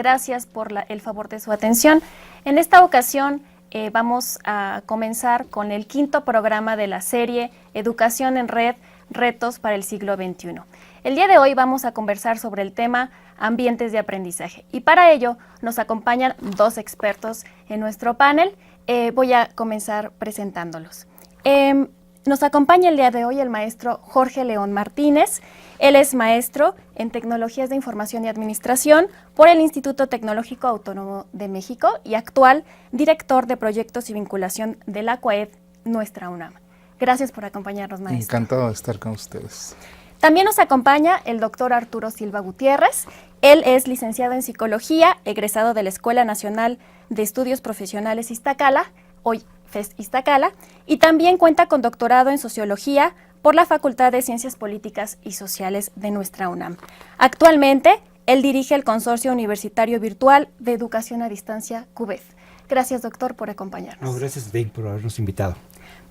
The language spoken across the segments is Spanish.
gracias por el favor de su atención. En esta ocasión vamos a comenzar con el 5º programa de la serie Educación en Red, Retos para el siglo XXI. El día de hoy vamos a conversar sobre el tema ambientes de aprendizaje y para ello nos acompañan 2 expertos en nuestro panel. Voy a comenzar presentándolos. Nos acompaña el día de hoy el maestro Jorge León Martínez. Él es maestro en Tecnologías de Información y Administración por el Instituto Tecnológico Autónomo de México y actual director de Proyectos y Vinculación de la CUAED, nuestra UNAM. Gracias por acompañarnos, maestro. Encantado de estar con ustedes. También nos acompaña el doctor Arturo Silva Gutiérrez. Él es licenciado en Psicología, egresado de la Escuela Nacional de Estudios Profesionales Iztacala, hoy FES Iztacala, y también cuenta con doctorado en Sociología por la Facultad de Ciencias Políticas y Sociales de nuestra UNAM. Actualmente, él dirige el Consorcio Universitario Virtual de Educación a Distancia, CUVED. Gracias, doctor, por acompañarnos. No, gracias, Dave, por habernos invitado.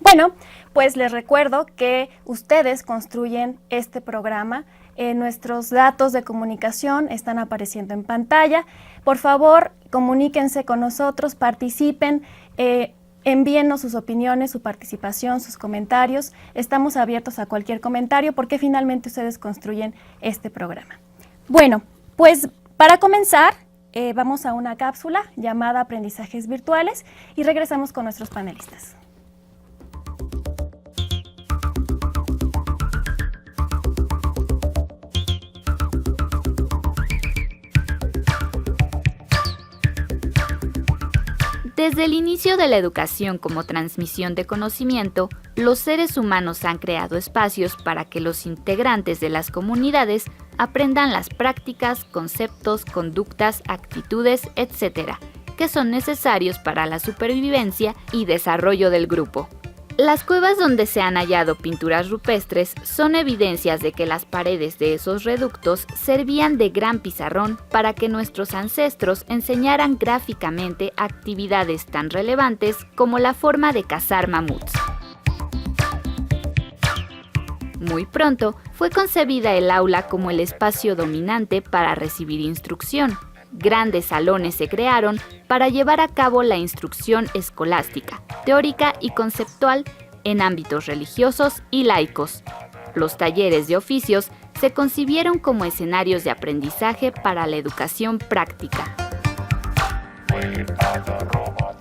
Bueno, pues les recuerdo que ustedes construyen este programa. Nuestros datos de comunicación están apareciendo en pantalla. Por favor, comuníquense con nosotros, participen, envíennos sus opiniones, su participación, sus comentarios. Estamos abiertos a cualquier comentario porque finalmente ustedes construyen este programa. Bueno, pues para comenzar, vamos a una cápsula llamada Aprendizajes Virtuales y regresamos con nuestros panelistas. Desde el inicio de la educación como transmisión de conocimiento, los seres humanos han creado espacios para que los integrantes de las comunidades aprendan las prácticas, conceptos, conductas, actitudes, etc., que son necesarios para la supervivencia y desarrollo del grupo. Las cuevas donde se han hallado pinturas rupestres son evidencias de que las paredes de esos reductos servían de gran pizarrón para que nuestros ancestros enseñaran gráficamente actividades tan relevantes como la forma de cazar mamuts. Muy pronto fue concebida el aula como el espacio dominante para recibir instrucción. Grandes salones se crearon para llevar a cabo la instrucción escolástica, teórica y conceptual en ámbitos religiosos y laicos. Los talleres de oficios se concibieron como escenarios de aprendizaje para la educación práctica.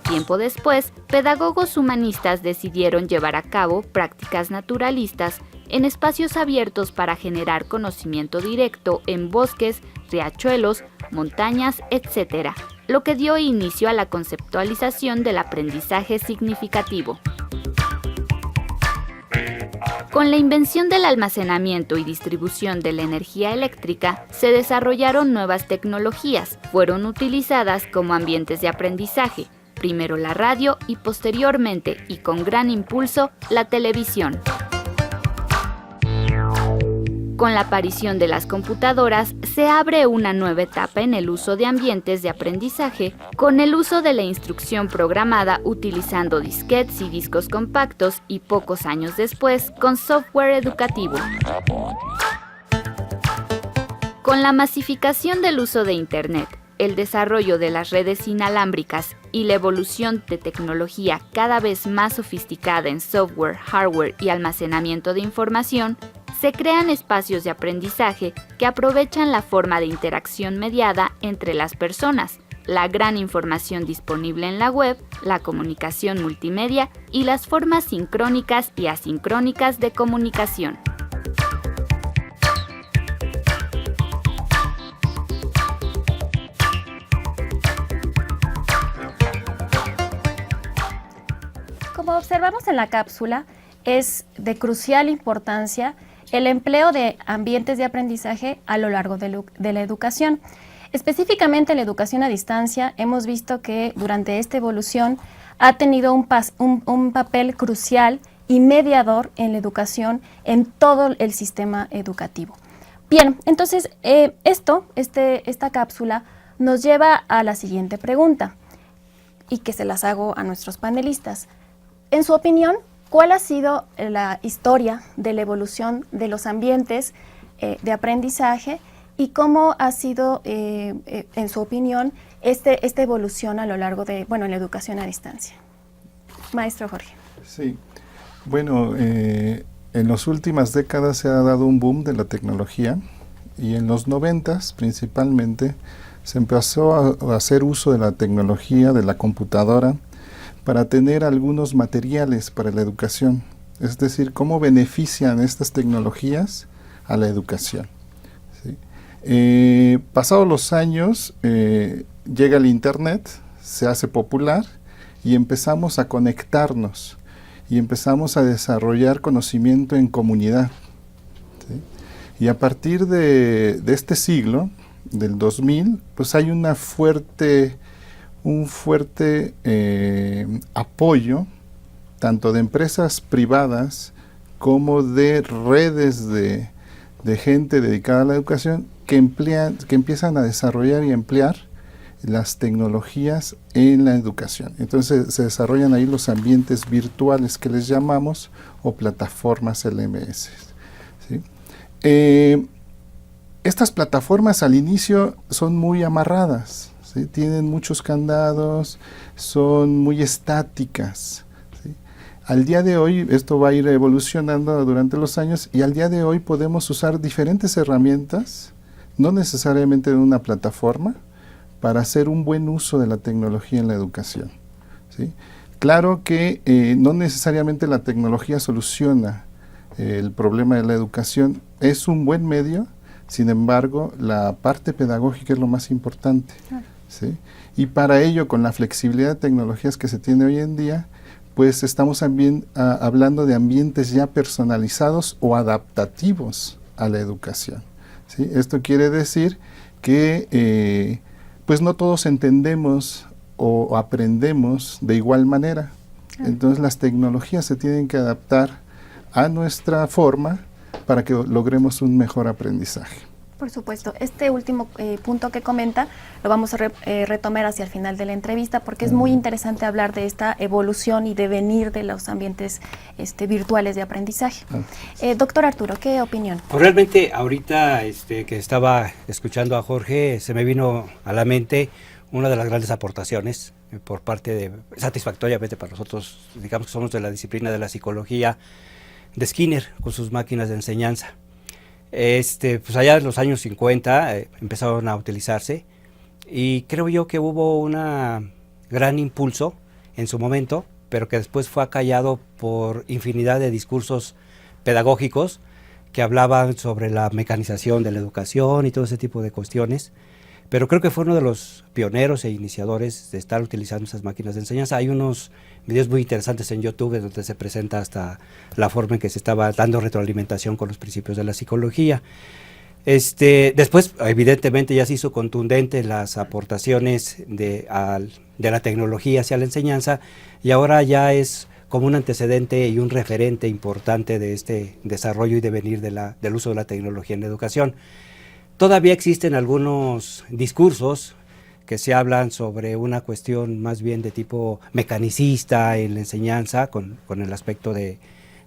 Tiempo después, pedagogos humanistas decidieron llevar a cabo prácticas naturalistas en espacios abiertos para generar conocimiento directo en bosques, riachuelos, montañas, etc., lo que dio inicio a la conceptualización del aprendizaje significativo. Con la invención del almacenamiento y distribución de la energía eléctrica, se desarrollaron nuevas tecnologías. Fueron utilizadas como ambientes de aprendizaje, primero la radio y posteriormente, y con gran impulso, la televisión. Con la aparición de las computadoras, se abre una nueva etapa en el uso de ambientes de aprendizaje, con el uso de la instrucción programada utilizando disquetes y discos compactos y pocos años después, con software educativo. Con la masificación del uso de Internet, el desarrollo de las redes inalámbricas y la evolución de tecnología cada vez más sofisticada en software, hardware y almacenamiento de información, se crean espacios de aprendizaje que aprovechan la forma de interacción mediada entre las personas, la gran información disponible en la web, la comunicación multimedia y las formas sincrónicas y asincrónicas de comunicación. Como observamos en la cápsula, es de crucial importancia el empleo de ambientes de aprendizaje a lo largo de la educación. Específicamente la educación a distancia, hemos visto que durante esta evolución ha tenido un papel crucial y mediador en la educación en todo el sistema educativo. Bien, entonces esta cápsula nos lleva a la siguiente pregunta y que se las hago a nuestros panelistas. En su opinión, ¿cuál ha sido la historia de la evolución de los ambientes de aprendizaje ¿Y cómo ha sido, en su opinión, esta evolución a lo largo de, en la educación a distancia? Maestro Jorge. Sí, bueno, en las últimas décadas se ha dado un boom de la tecnología y en los 90s principalmente se empezó a hacer uso de la tecnología, de la computadora, para tener algunos materiales para la educación. Es decir, cómo benefician estas tecnologías a la educación. ¿Sí? Pasados los años, llega el Internet, se hace popular y empezamos a conectarnos y empezamos a desarrollar conocimiento en comunidad. ¿Sí? Y a partir de este siglo, del 2000, pues hay un fuerte apoyo tanto de empresas privadas como de redes de gente dedicada a la educación que empiezan a desarrollar y emplear las tecnologías en la educación. Entonces se desarrollan ahí los ambientes virtuales que les llamamos o plataformas LMS. ¿Sí? Estas plataformas al inicio son muy amarradas, ¿sí? Tienen muchos candados, son muy estáticas. ¿Sí? Al día de hoy, esto va a ir evolucionando durante los años, y al día de hoy podemos usar diferentes herramientas, no necesariamente en una plataforma, para hacer un buen uso de la tecnología en la educación. ¿Sí? Claro que no necesariamente la tecnología soluciona el problema de la educación, es un buen medio. Sin embargo, la parte pedagógica es lo más importante. ¿Sí? Y para ello, con la flexibilidad de tecnologías que se tiene hoy en día, pues estamos también hablando de ambientes ya personalizados o adaptativos a la educación. ¿Sí? Esto quiere decir que pues no todos entendemos o aprendemos de igual manera. Entonces las tecnologías se tienen que adaptar a nuestra forma para que logremos un mejor aprendizaje. Por supuesto. Este último punto que comenta lo vamos a retomar hacia el final de la entrevista, porque es muy interesante hablar de esta evolución y devenir de los ambientes virtuales de aprendizaje. Doctor Arturo, ¿qué opinión? Pues realmente ahorita que estaba escuchando a Jorge, se me vino a la mente una de las grandes aportaciones por parte de, satisfactoriamente para nosotros, digamos que somos de la disciplina de la psicología, de Skinner con sus máquinas de enseñanza. Pues allá en los años 50 empezaron a utilizarse, y creo yo que hubo un gran impulso en su momento, pero que después fue acallado por infinidad de discursos pedagógicos que hablaban sobre la mecanización de la educación y todo ese tipo de cuestiones. Pero creo que fue uno de los pioneros e iniciadores de estar utilizando esas máquinas de enseñanza. Hay unos videos muy interesantes en YouTube donde se presenta hasta la forma en que se estaba dando retroalimentación con los principios de la psicología. Después, evidentemente, ya se hizo contundente las aportaciones de la tecnología hacia la enseñanza, y ahora ya es como un antecedente y un referente importante de este desarrollo y devenir del uso de la tecnología en la educación. Todavía existen algunos discursos que se hablan sobre una cuestión más bien de tipo mecanicista en la enseñanza, con el aspecto de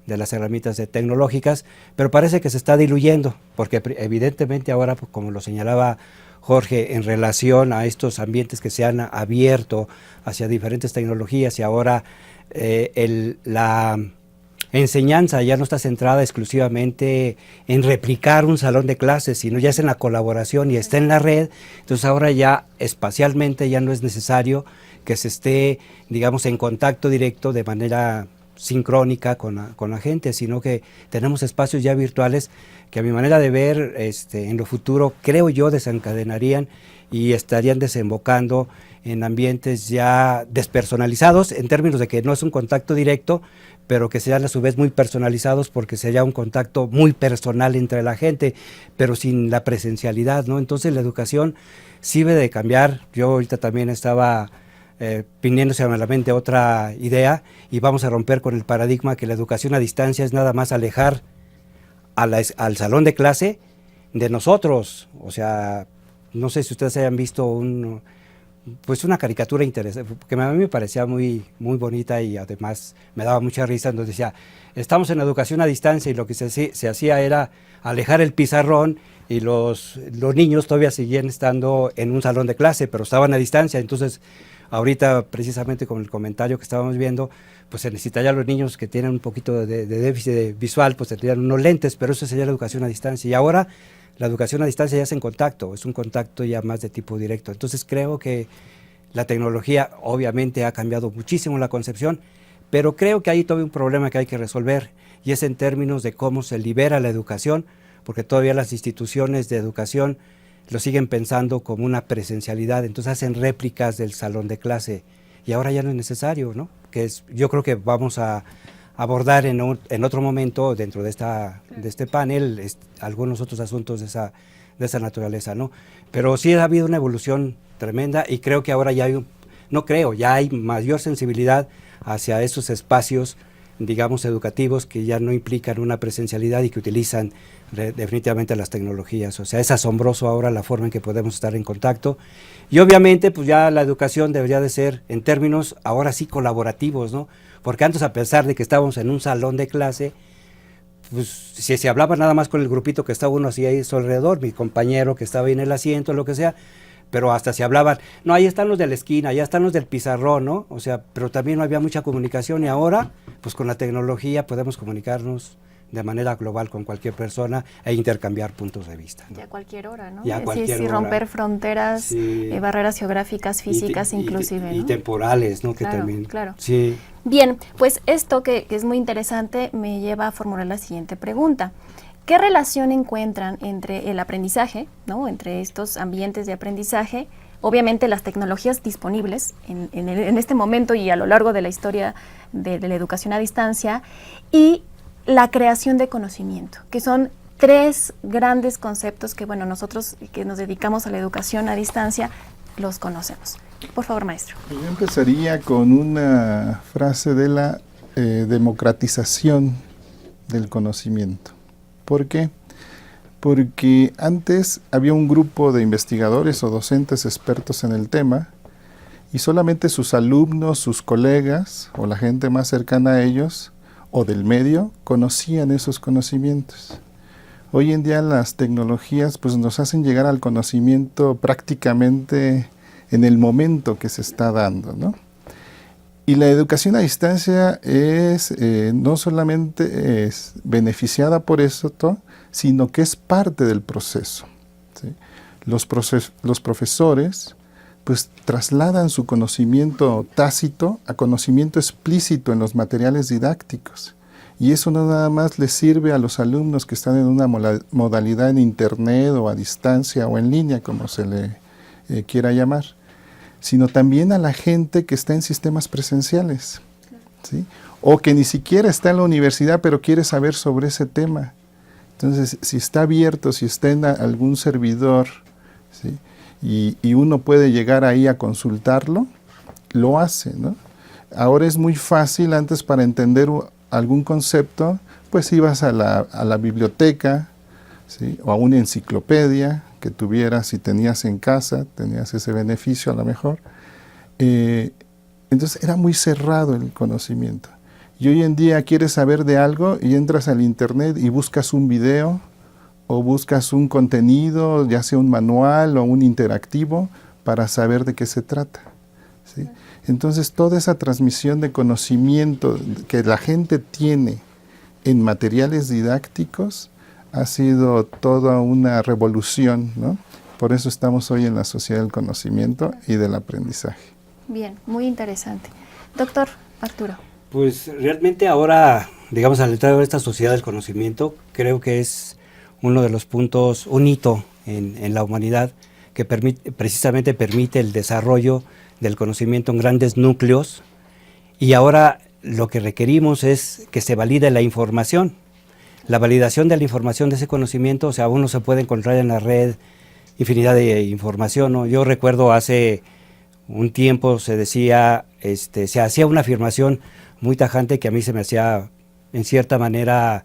las herramientas tecnológicas, pero parece que se está diluyendo, porque evidentemente ahora, pues, como lo señalaba Jorge, en relación a estos ambientes que se han abierto hacia diferentes tecnologías, y ahora la enseñanza ya no está centrada exclusivamente en replicar un salón de clases, sino ya es en la colaboración y está en la red. Entonces ahora ya espacialmente ya no es necesario que se esté, digamos, en contacto directo de manera sincrónica con la gente, sino que tenemos espacios ya virtuales que, a mi manera de ver, en lo futuro, creo yo, desencadenarían y estarían desembocando en ambientes ya despersonalizados, en términos de que no es un contacto directo, pero que sean a su vez muy personalizados, porque sería un contacto muy personal entre la gente, pero sin la presencialidad, ¿no? Entonces la educación sí debe de cambiar. Yo ahorita también estaba viniéndose a la mente otra idea, y vamos a romper con el paradigma que la educación a distancia es nada más alejar al salón de clase de nosotros. O sea, no sé si ustedes hayan visto pues una caricatura interesante, que a mí me parecía muy bonita y además me daba mucha risa, donde decía, estamos en educación a distancia y lo que se hacía era alejar el pizarrón y los niños todavía seguían estando en un salón de clase, pero estaban a distancia. Entonces, ahorita precisamente con el comentario que estábamos viendo, pues se necesitaría los niños que tienen un poquito de déficit visual, pues tendrían unos lentes, pero eso sería la educación a distancia. Y ahora la educación a distancia ya es en contacto, es un contacto ya más de tipo directo. Entonces creo que la tecnología obviamente ha cambiado muchísimo la concepción, pero creo que hay todavía un problema que hay que resolver, y es en términos de cómo se libera la educación, porque todavía las instituciones de educación lo siguen pensando como una presencialidad, entonces hacen réplicas del salón de clase, y ahora ya no es necesario, ¿no? Yo creo que vamos a abordar en otro momento dentro de este panel algunos otros asuntos de esa naturaleza, ¿no? Pero sí ha habido una evolución tremenda, y creo que ahora ya hay mayor sensibilidad hacia esos espacios, digamos, educativos, que ya no implican una presencialidad y que utilizan definitivamente las tecnologías. O sea, es asombroso ahora la forma en que podemos estar en contacto, y obviamente pues ya la educación debería de ser en términos ahora sí colaborativos, ¿no? Porque antes, a pesar de que estábamos en un salón de clase, pues si se hablaba nada más con el grupito que estaba uno así ahí a su alrededor, mi compañero que estaba ahí en el asiento, lo que sea, pero hasta se hablaban, no, ahí están los de la esquina, allá están los del pizarrón, ¿no? O sea, pero también no había mucha comunicación, y ahora, pues con la tecnología podemos comunicarnos de manera global con cualquier persona e intercambiar puntos de vista, ¿no? Y a cualquier hora, ¿no? Y a cualquier sí, hora. romper fronteras, Sí. Barreras geográficas, físicas inclusive, y ¿no? temporales, ¿no? Claro, Que también. claro. Sí. Bien, pues esto que es muy interesante me lleva a formular la siguiente pregunta. ¿Qué relación encuentran entre el aprendizaje, ¿no? Entre estos ambientes de aprendizaje, obviamente las tecnologías disponibles en este momento y a lo largo de la historia de la educación a distancia, y la creación de conocimiento, que son tres grandes conceptos que, bueno, nosotros que nos dedicamos a la educación a distancia los conocemos? Por favor, maestro. Yo empezaría con una frase de la democratización del conocimiento. ¿Por qué? Porque antes había un grupo de investigadores o docentes expertos en el tema, y solamente sus alumnos, sus colegas o la gente más cercana a ellos o del medio conocían esos conocimientos. Hoy en día las tecnologías pues nos hacen llegar al conocimiento prácticamente en el momento que se está dando, ¿no? Y la educación a distancia no solamente es beneficiada por eso, sino que es parte del proceso, ¿sí? Los profesores pues trasladan su conocimiento tácito a conocimiento explícito en los materiales didácticos. Y eso no nada más les sirve a los alumnos que están en una modalidad en internet o a distancia o en línea, como se le quiera llamar, sino también a la gente que está en sistemas presenciales, ¿sí? O que ni siquiera está en la universidad, pero quiere saber sobre ese tema. Entonces, si está abierto, si está en algún servidor, ¿sí? Y uno puede llegar ahí a consultarlo, lo hace, ¿no? Ahora es muy fácil. Antes, para entender algún concepto, pues ibas a la biblioteca, ¿sí? O a una enciclopedia que tuvieras, si tenías en casa, tenías ese beneficio a lo mejor. Entonces era muy cerrado el conocimiento. Y hoy en día quieres saber de algo y entras al internet y buscas un video o buscas un contenido, ya sea un manual o un interactivo, para saber de qué se trata, ¿sí? Entonces toda esa transmisión de conocimiento que la gente tiene en materiales didácticos ha sido toda una revolución, ¿no? Por eso estamos hoy en la sociedad del conocimiento y del aprendizaje. Bien, muy interesante. Doctor Arturo. Pues realmente ahora, digamos, al entrar en esta sociedad del conocimiento, creo que es uno de los puntos, un hito en la humanidad, que precisamente permite el desarrollo del conocimiento en grandes núcleos, y ahora lo que requerimos es que se valide la información. La validación de la información de ese conocimiento, o sea, uno se puede encontrar en la red infinidad de información, ¿no? Yo recuerdo hace un tiempo se decía, se hacía una afirmación muy tajante que a mí se me hacía, en cierta manera,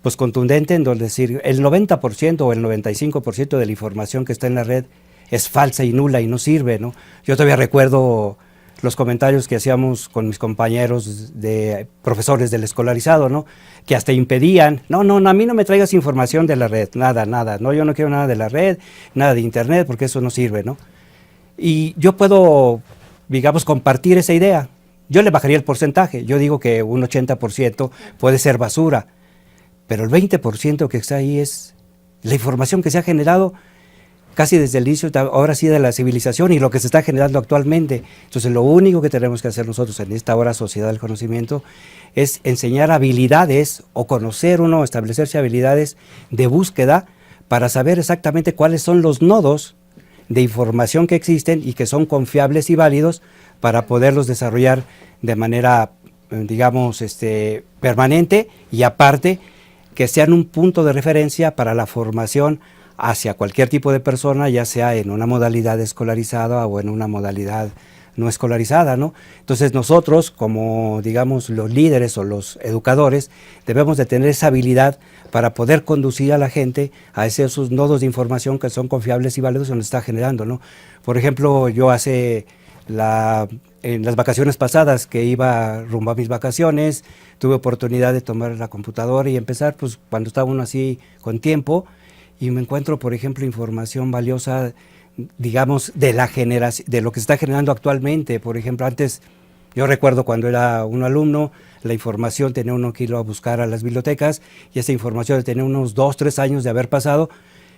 pues contundente, en donde decir, el 90% o el 95% de la información que está en la red es falsa y nula y no sirve, ¿no? Yo todavía recuerdo los comentarios que hacíamos con mis compañeros de profesores del escolarizado, ¿no? Que hasta impedían, no, a mí no me traigas información de la red, nada, no, yo no quiero nada de la red, nada de internet, porque eso no sirve, ¿no? Y yo puedo, digamos, compartir esa idea. Yo le bajaría el porcentaje, yo digo que un 80% puede ser basura, pero el 20% que está ahí es la información que se ha generado casi desde el inicio, ahora sí, de la civilización y lo que se está generando actualmente. Entonces, lo único que tenemos que hacer nosotros en esta ahora sociedad del conocimiento es enseñar habilidades o conocer uno, establecerse habilidades de búsqueda para saber exactamente cuáles son los nodos de información que existen y que son confiables y válidos para poderlos desarrollar de manera, digamos, permanente y aparte que sean un punto de referencia para la formación hacia cualquier tipo de persona, ya sea en una modalidad escolarizada o en una modalidad no escolarizada, ¿no? Entonces nosotros, como digamos los líderes o los educadores, debemos de tener esa habilidad para poder conducir a la gente a esos nodos de información que son confiables y válidos donde está generando, ¿no? Por ejemplo, yo en las vacaciones pasadas que iba rumbo a mis vacaciones, tuve oportunidad de tomar la computadora y empezar, pues cuando estaba uno así con tiempo, y me encuentro, por ejemplo, información valiosa, digamos, de la generación, de lo que se está generando actualmente. Por ejemplo, antes, yo recuerdo cuando era un alumno, la información tenía uno que ir a buscar a las bibliotecas, y esa información tenía unos 2, 3 años de haber pasado,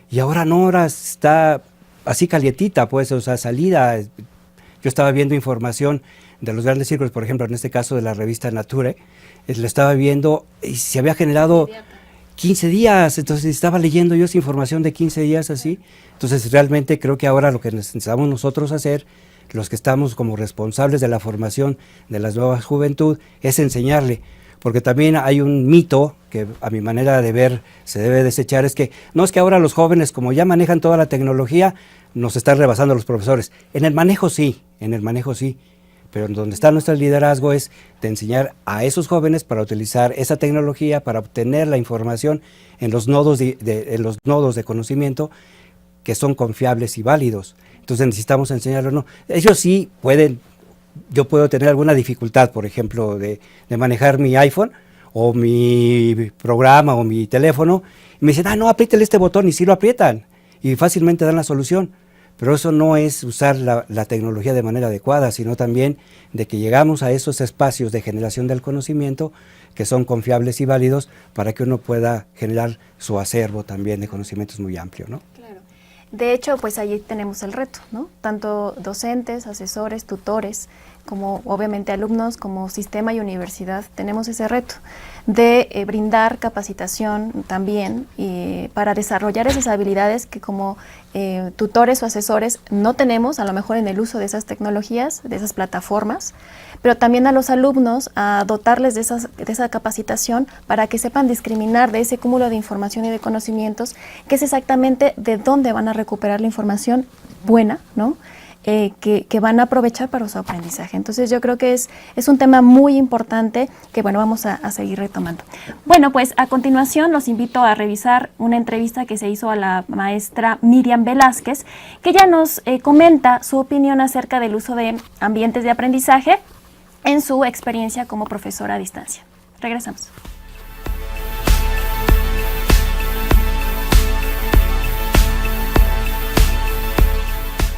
y ahora no, ahora está así calientita, pues, o sea, salida. Yo estaba viendo información de los grandes círculos, por ejemplo, en este caso de la revista Nature, le estaba viendo y se había generado 15 días, entonces estaba leyendo yo esa información de 15 días así. Entonces realmente creo que ahora lo que necesitamos nosotros hacer, los que estamos como responsables de la formación de las nuevas juventud, es enseñarle, porque también hay un mito que a mi manera de ver se debe desechar, es que no es que ahora los jóvenes, como ya manejan toda la tecnología, nos están rebasando los profesores. En el manejo sí, pero en donde está nuestro liderazgo es de enseñar a esos jóvenes para utilizar esa tecnología, para obtener la información en los nodos de conocimiento que son confiables y válidos. Entonces necesitamos enseñarlos, ¿no? Ellos sí pueden, yo puedo tener alguna dificultad, por ejemplo, de manejar mi iPhone o mi programa o mi teléfono, y me dicen, no, apriétale este botón, y sí lo aprietan, y fácilmente dan la solución. Pero eso no es usar la tecnología de manera adecuada, sino también de que llegamos a esos espacios de generación del conocimiento que son confiables y válidos para que uno pueda generar su acervo también de conocimientos muy amplio, ¿no? Claro. De hecho, pues allí tenemos el reto, ¿no? Tanto docentes, asesores, tutores, como obviamente alumnos, como sistema y universidad, tenemos ese reto de brindar capacitación también para desarrollar esas habilidades que como tutores o asesores no tenemos, a lo mejor en el uso de esas tecnologías, de esas plataformas, pero también a los alumnos a dotarles de esa capacitación para que sepan discriminar de ese cúmulo de información y de conocimientos, que es exactamente de dónde van a recuperar la información buena, ¿no? Que van a aprovechar para su aprendizaje. Entonces yo creo que es un tema muy importante que bueno, vamos a seguir retomando. Bueno, pues a continuación los invito a revisar una entrevista que se hizo a la maestra Miriam Velázquez, que ella nos comenta su opinión acerca del uso de ambientes de aprendizaje en su experiencia como profesora a distancia. Regresamos.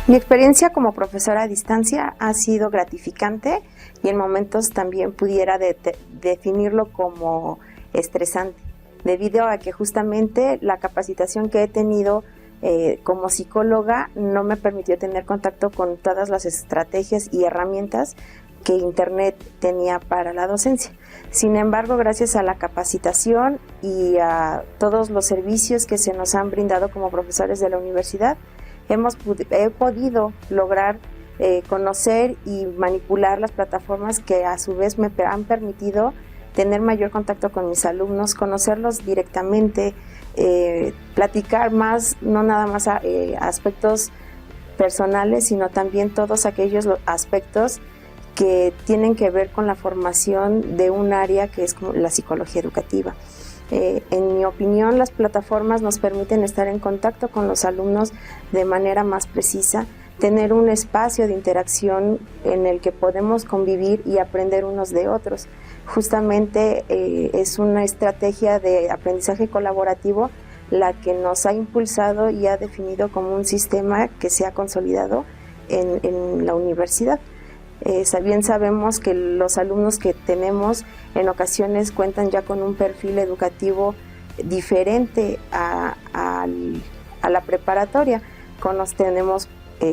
Mi experiencia como profesora a distancia ha sido gratificante y en momentos también pudiera definirlo como estresante, debido a que justamente la capacitación que he tenido como psicóloga no me permitió tener contacto con todas las estrategias y herramientas que Internet tenía para la docencia. Sin embargo, gracias a la capacitación y a todos los servicios que se nos han brindado como profesores de la universidad, he podido lograr conocer y manipular las plataformas que a su vez me han permitido tener mayor contacto con mis alumnos, conocerlos directamente, platicar más, no nada más aspectos personales, sino también todos aquellos aspectos que tienen que ver con la formación de un área que es como la psicología educativa. En mi opinión, las plataformas nos permiten estar en contacto con los alumnos de manera más precisa, tener un espacio de interacción en el que podemos convivir y aprender unos de otros. Justamente es una estrategia de aprendizaje colaborativo la que nos ha impulsado y ha definido como un sistema que se ha consolidado en la universidad. Bien sabemos que los alumnos que tenemos en ocasiones cuentan ya con un perfil educativo diferente a la preparatoria. Tenemos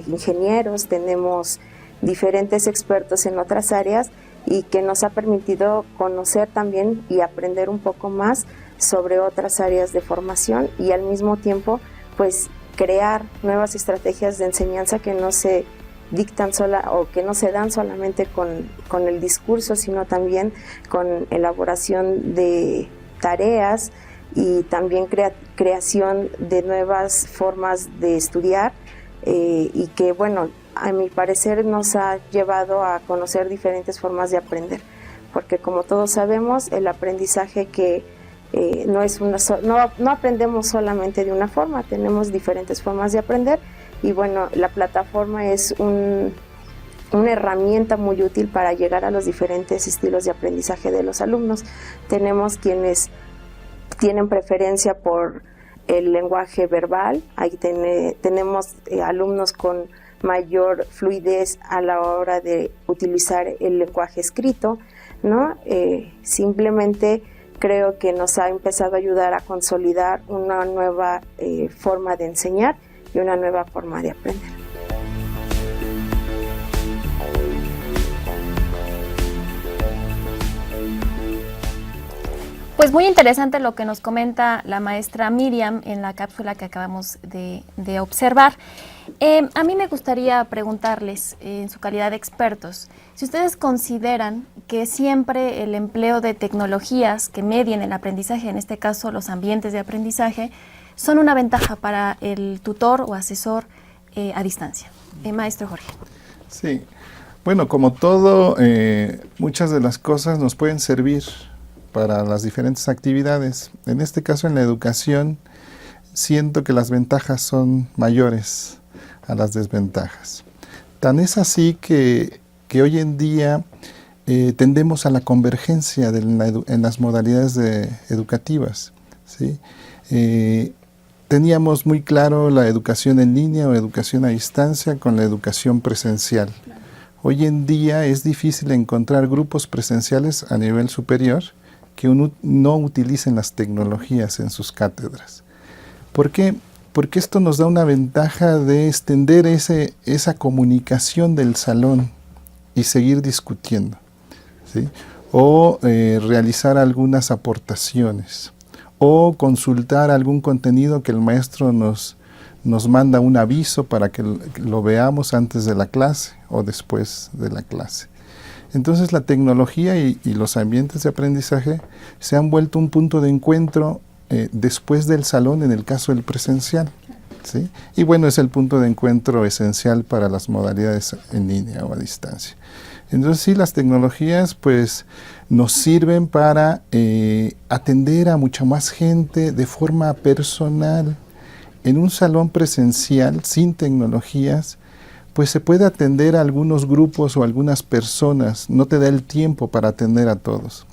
ingenieros, tenemos diferentes expertos en otras áreas y que nos ha permitido conocer también y aprender un poco más sobre otras áreas de formación y al mismo tiempo pues crear nuevas estrategias de enseñanza que no se dictan o que no se dan solamente con el discurso, sino también con elaboración de tareas y también creación de nuevas formas de estudiar y que, bueno, a mi parecer nos ha llevado a conocer diferentes formas de aprender, porque como todos sabemos, el aprendizaje que no aprendemos solamente de una forma, tenemos diferentes formas de aprender. Y bueno, la plataforma es una herramienta muy útil para llegar a los diferentes estilos de aprendizaje de los alumnos. Tenemos quienes tienen preferencia por el lenguaje verbal, ahí tenemos alumnos con mayor fluidez a la hora de utilizar el lenguaje escrito, ¿no? Simplemente creo que nos ha empezado a ayudar a consolidar una nueva forma de enseñar y una nueva forma de aprender. Pues muy interesante lo que nos comenta la maestra Miriam en la cápsula que acabamos de observar. A mí me gustaría preguntarles, en su calidad de expertos, si ustedes consideran que siempre el empleo de tecnologías que medien el aprendizaje, en este caso los ambientes de aprendizaje, son una ventaja para el tutor o asesor a distancia. Maestro Jorge. Sí, bueno, como todo, muchas de las cosas nos pueden servir para las diferentes actividades. En este caso, en la educación, siento que las ventajas son mayores a las desventajas. Tan es así que hoy en día tendemos a la convergencia en las modalidades educativas, ¿sí? Teníamos muy claro la educación en línea o educación a distancia con la educación presencial. Hoy en día es difícil encontrar grupos presenciales a nivel superior que no utilicen las tecnologías en sus cátedras. ¿Por qué? Porque esto nos da una ventaja de extender esa comunicación del salón y seguir discutiendo, ¿sí? O realizar algunas aportaciones, o consultar algún contenido que el maestro nos manda un aviso para que lo veamos antes de la clase o después de la clase. Entonces la tecnología y los ambientes de aprendizaje se han vuelto un punto de encuentro después del salón en el caso del presencial, ¿sí? Y bueno, es el punto de encuentro esencial para las modalidades en línea o a distancia. Entonces sí, las tecnologías pues nos sirven para atender a mucha más gente de forma personal. En un salón presencial sin tecnologías pues se puede atender a algunos grupos o algunas personas, no te da el tiempo para atender a todos.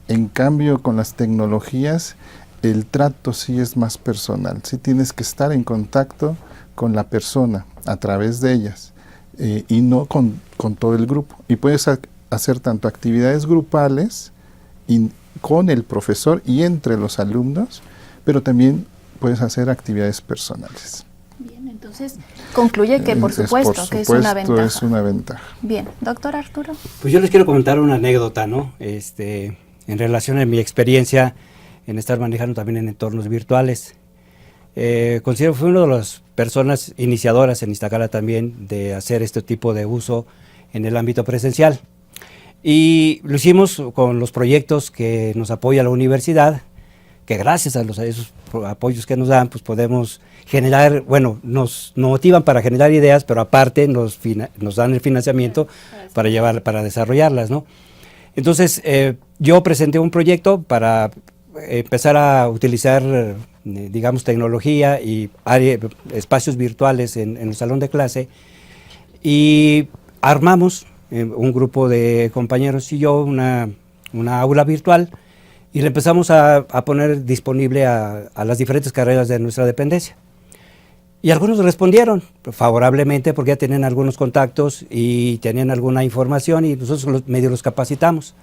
En cambio, con las tecnologías el trato sí es más personal, sí tienes que estar en contacto con la persona a través de ellas. Y no con todo el grupo. Y puedes hacer tanto actividades grupales con el profesor y entre los alumnos, pero también puedes hacer actividades personales. Bien, entonces concluye que por supuesto que es una ventaja. Es una ventaja. Bien, doctor Arturo. Pues yo les quiero comentar una anécdota, ¿no? En relación a mi experiencia en estar manejando también en entornos virtuales. Considero que fui una de las personas iniciadoras en Iztacala también de hacer este tipo de uso en el ámbito presencial. Y lo hicimos con los proyectos que nos apoya la universidad, que gracias a esos apoyos que nos dan, pues podemos generar, bueno, nos motivan para generar ideas, pero aparte nos dan el financiamiento para desarrollarlas, ¿no? Entonces, yo presenté un proyecto para empezar a utilizar, digamos, tecnología y espacios virtuales en el salón de clase, y armamos un grupo de compañeros y yo una aula virtual, y le empezamos a poner disponible a las diferentes carreras de nuestra dependencia. Y algunos respondieron favorablemente porque ya tenían algunos contactos y tenían alguna información, y nosotros medio los capacitamos.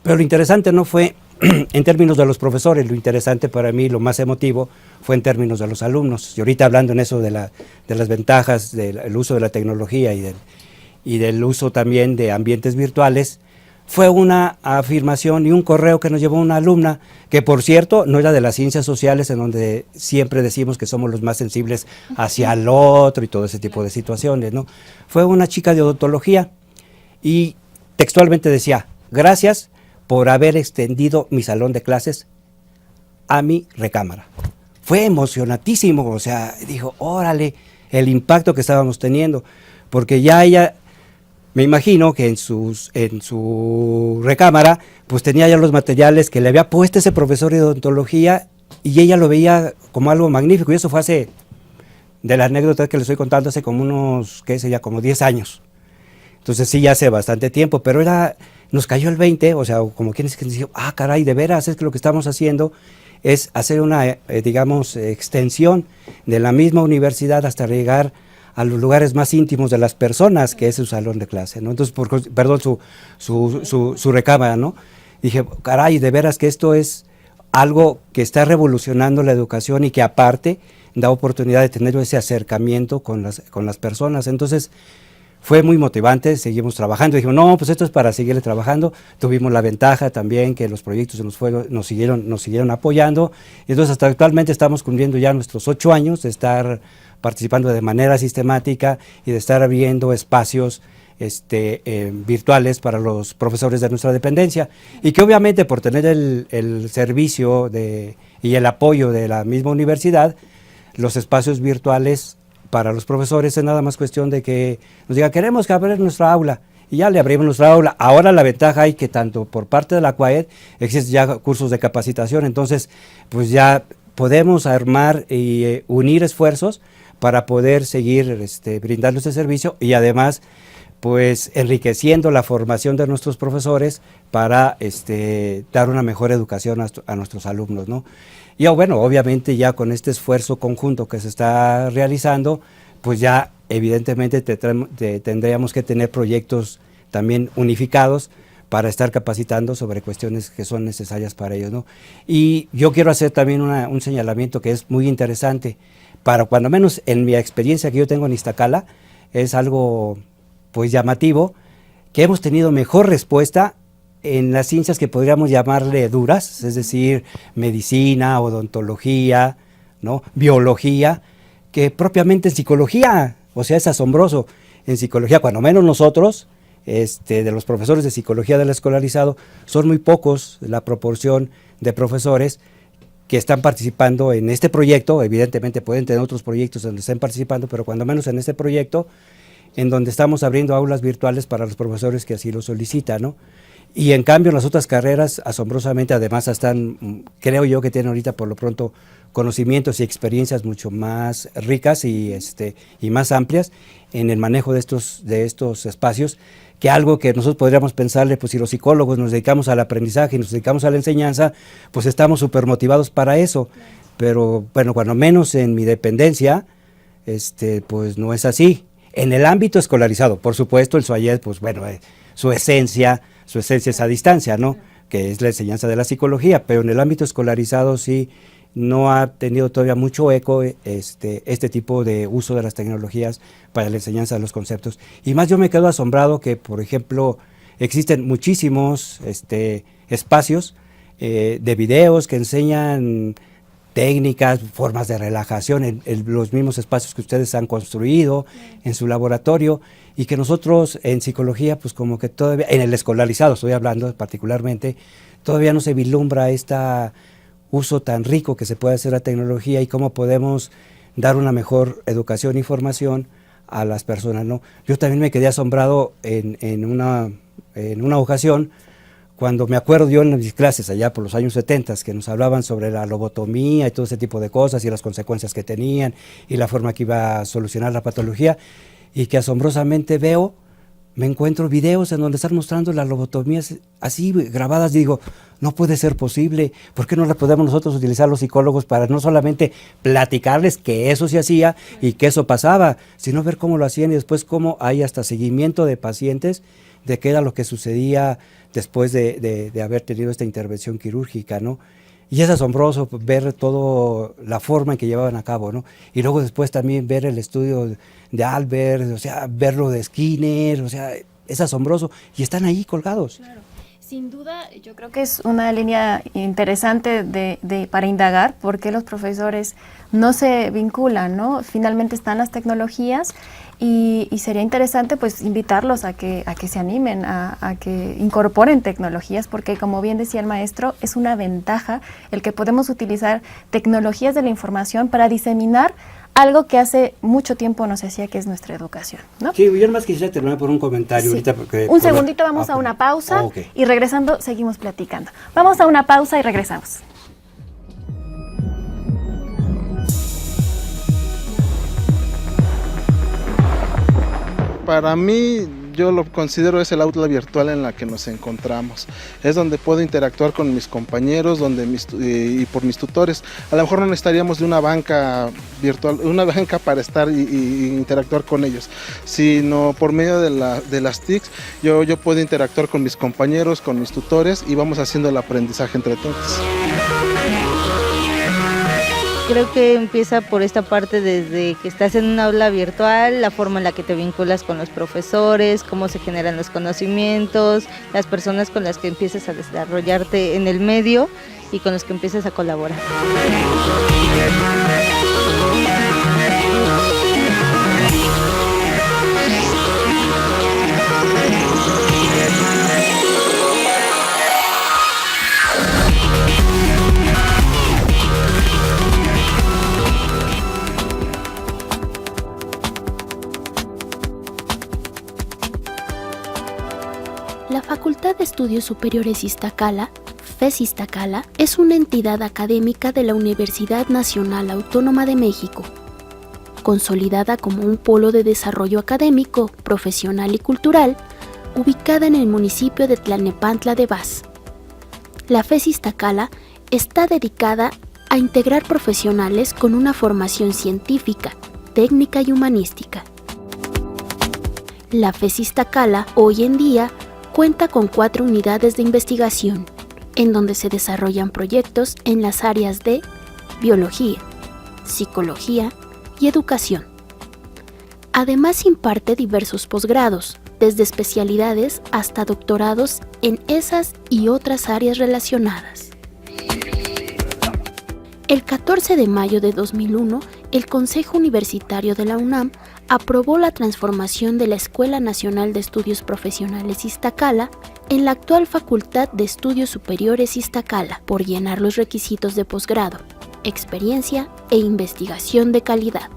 Pero lo interesante no fue en términos de los profesores, lo interesante para mí, lo más emotivo, fue en términos de los alumnos. Y ahorita hablando en eso de las ventajas del uso de la tecnología y del uso también de ambientes virtuales, fue una afirmación y un correo que nos llevó una alumna, que por cierto no era de las ciencias sociales, en donde siempre decimos que somos los más sensibles hacia el otro y todo ese tipo de situaciones, ¿no? Fue una chica de odontología y textualmente decía: gracias por haber extendido mi salón de clases a mi recámara. Fue emocionantísimo, o sea, dijo, órale, el impacto que estábamos teniendo, porque ya ella, me imagino que en su recámara, pues tenía ya los materiales que le había puesto ese profesor de odontología, y ella lo veía como algo magnífico, y eso fue hace, de la anécdota que le estoy contando, hace como unos, ¿qué sería? Como 10 años. Entonces sí, ya hace bastante tiempo, pero nos cayó el 20, o sea, como quienes que dijeron, caray, de veras, es que lo que estamos haciendo es hacer una, digamos, extensión de la misma universidad hasta llegar a los lugares más íntimos de las personas, que es su salón de clase, ¿no? Entonces, su recámara, ¿no? Dije, caray, de veras que esto es algo que está revolucionando la educación y que aparte da oportunidad de tener ese acercamiento con las personas. Entonces, fue muy motivante, seguimos trabajando. Dijimos, no, pues esto es para seguirle trabajando. Tuvimos la ventaja también que los proyectos nos siguieron apoyando. Entonces, hasta actualmente estamos cumpliendo ya nuestros 8 años de estar participando de manera sistemática y de estar abriendo espacios virtuales para los profesores de nuestra dependencia. Y que obviamente por tener el servicio y el apoyo de la misma universidad, los espacios virtuales para los profesores es nada más cuestión de que nos diga, queremos abrir nuestra aula, y ya le abrimos nuestra aula. Ahora la ventaja hay que tanto por parte de la CUAED existen ya cursos de capacitación, entonces pues ya podemos armar y unir esfuerzos para poder seguir brindando este servicio, y además pues enriqueciendo la formación de nuestros profesores para dar una mejor educación a nuestros alumnos, ¿no? Y bueno, obviamente ya con este esfuerzo conjunto que se está realizando, pues ya evidentemente tendríamos que tener proyectos también unificados para estar capacitando sobre cuestiones que son necesarias para ellos, ¿no? Y yo quiero hacer también un señalamiento que es muy interesante, para cuando menos en mi experiencia que yo tengo en Iztacala, es algo pues llamativo, que hemos tenido mejor respuesta en las ciencias que podríamos llamarle duras, es decir, medicina, odontología, ¿no? Biología, que propiamente en psicología. O sea, es asombroso. En psicología, cuando menos nosotros, de los profesores de psicología del escolarizado, son muy pocos la proporción de profesores que están participando en este proyecto. Evidentemente pueden tener otros proyectos donde estén participando, pero cuando menos en este proyecto, en donde estamos abriendo aulas virtuales para los profesores que así lo solicitan, ¿no? Y en cambio las otras carreras, asombrosamente, además están, creo yo que tienen ahorita por lo pronto conocimientos y experiencias mucho más ricas y más amplias en el manejo de estos espacios, que algo que nosotros podríamos pensarle, pues si los psicólogos nos dedicamos al aprendizaje y nos dedicamos a la enseñanza, pues estamos súper motivados para eso. Pero bueno, cuando menos en mi dependencia, pues no es así. En el ámbito escolarizado, por supuesto, el SUAYED, pues bueno, su esencia es a distancia, ¿no? Que es la enseñanza de la psicología, pero en el ámbito escolarizado sí no ha tenido todavía mucho eco este tipo de uso de las tecnologías para la enseñanza de los conceptos. Y más yo me quedo asombrado que, por ejemplo, existen muchísimos espacios de videos que enseñan técnicas, formas de relajación, en los mismos espacios que ustedes han construido en su laboratorio, y que nosotros en psicología, pues como que todavía, en el escolarizado estoy hablando particularmente, todavía no se vislumbra este uso tan rico que se puede hacer a tecnología y cómo podemos dar una mejor educación y formación a las personas, ¿no? Yo también me quedé asombrado en una ocasión cuando me acuerdo yo en mis clases allá por los años 70 que nos hablaban sobre la lobotomía y todo ese tipo de cosas y las consecuencias que tenían y la forma que iba a solucionar la patología, y que asombrosamente me encuentro videos en donde están mostrando las lobotomías así grabadas, y digo, no puede ser posible. ¿Por qué no la podemos nosotros utilizar los psicólogos para no solamente platicarles que eso se hacía y que eso pasaba, sino ver cómo lo hacían y después cómo hay hasta seguimiento de pacientes de qué era lo que sucedía después de haber tenido esta intervención quirúrgica, ¿no? Y es asombroso ver toda la forma en que llevaban a cabo, ¿no? Y luego después también ver el estudio de Albert, o sea, verlo de Skinner, o sea, es asombroso. Y están ahí colgados. Claro. Sin duda, yo creo que es una línea interesante para indagar por qué los profesores no se vinculan, ¿no? Finalmente están las tecnologías y sería interesante pues invitarlos a que se animen, a que incorporen tecnologías, porque como bien decía el maestro, es una ventaja el que podemos utilizar tecnologías de la información para diseminar algo que hace mucho tiempo no se hacía, que es nuestra educación, ¿no? Sí, yo nada más quisiera terminar por un comentario. Sí. Ahorita porque, un segundito, vamos a una pausa y regresando seguimos platicando. Vamos a una pausa y regresamos. Para mí, yo lo considero es el aula virtual en la que nos encontramos. Es donde puedo interactuar con mis compañeros y por mis tutores. A lo mejor no necesitaríamos de una banca virtual, una banca para estar y interactuar con ellos, sino por medio de las TICs yo puedo interactuar con mis compañeros, con mis tutores y vamos haciendo el aprendizaje entre todos. Creo que empieza por esta parte desde que estás en una aula virtual, la forma en la que te vinculas con los profesores, cómo se generan los conocimientos, las personas con las que empiezas a desarrollarte en el medio y con los que empiezas a colaborar. La Facultad de Estudios Superiores Iztacala, FES Iztacala, es una entidad académica de la Universidad Nacional Autónoma de México, consolidada como un polo de desarrollo académico, profesional y cultural, ubicada en el municipio de Tlalnepantla de Vaz. La FES Iztacala está dedicada a integrar profesionales con una formación científica, técnica y humanística. La FES Iztacala, hoy en día, cuenta con 4 unidades de investigación, en donde se desarrollan proyectos en las áreas de biología, psicología y educación. Además imparte diversos posgrados, desde especialidades hasta doctorados en esas y otras áreas relacionadas. El 14 de mayo de 2001, el Consejo Universitario de la UNAM aprobó la transformación de la Escuela Nacional de Estudios Profesionales Iztacala en la actual Facultad de Estudios Superiores Iztacala por llenar los requisitos de posgrado, experiencia e investigación de calidad.